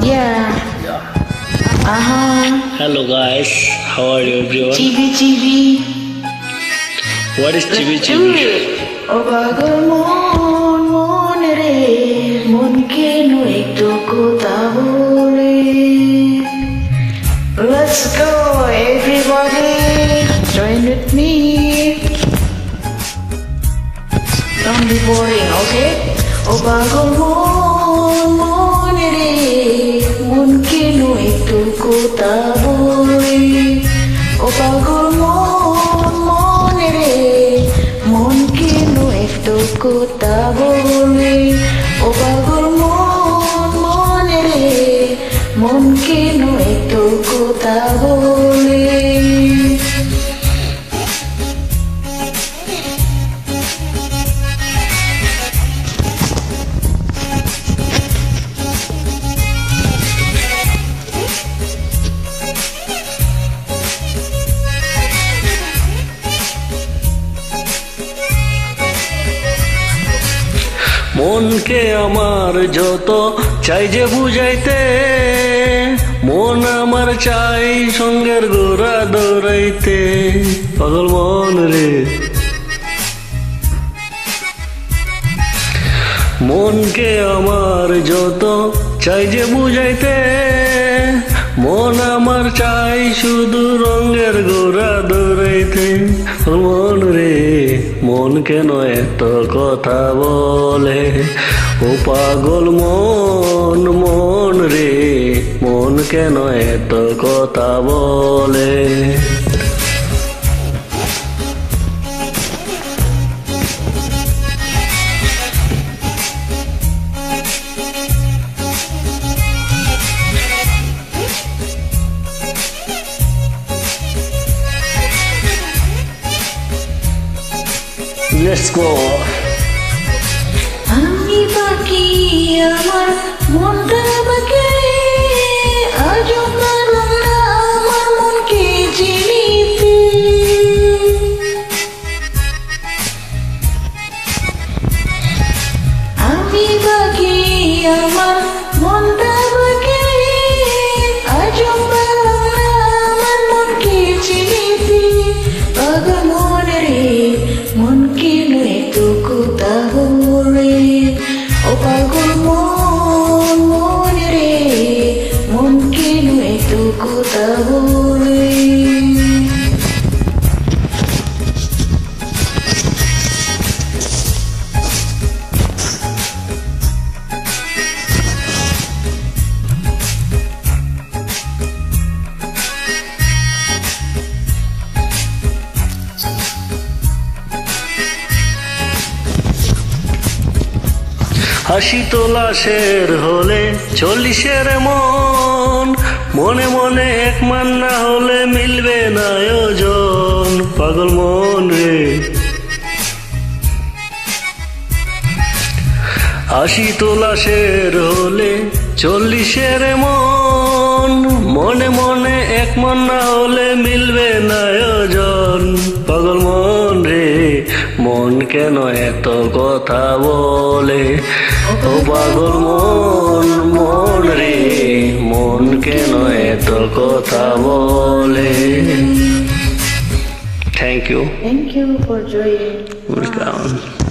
Yeah. Hello guys, how are you everyone? Chibi. What is chibi? O pagal mon re, mon ke no ekto kotha bole. Let's go everybody, join with me. Don't be boring, okay? O pagal mon re, mon ke no ekto kotha bole. O pagal mon re, mon ke no ekto kotha bole. O pagal mon re, mon ke no ekto kotha bole. মনকে আমার যত চাই যে বুঝাইতে, মন আমার চাই সঙ্গের গোড়া দৌড়াইতে। পাগল মন রে, মনকে আমার যত চাই যে বুঝাইতে, মন আমার চাই শুধু রঙের গোড়া দৌড়াইতে। মন রে, মন কেন এত কথা বলে? ও পাগল মন রে, মন কেন এত কথা বলে? Let's go. আমি বাকি আমার মনটা বাকি, আজও পারলাম না আমার মনকে চিনিতে। আমি বাকি আমার মনটা বাকি, আজও পারলাম না আমার মনকে চিনিতে। পাগল মন রে, মন কেন এত কথা বলে? ও পাগল মন রে, মন কেন এত কথা বলে? হাসি তোলা শের হলে 40-এর মন, মনে মনে এক মান না হলে মিলবে না আয়োজন। পাগল মন রে, হাসি তোলা শের হলে 40-এর মন, মনে মনে এক মন না হলে মিলবে না আয়োজন। পাগল মন রে, মন কেন এত কথা বলে? ও পাগল মন রে, মন কেন এত কথা বলে? Thank you Thank you for joining. Welcome.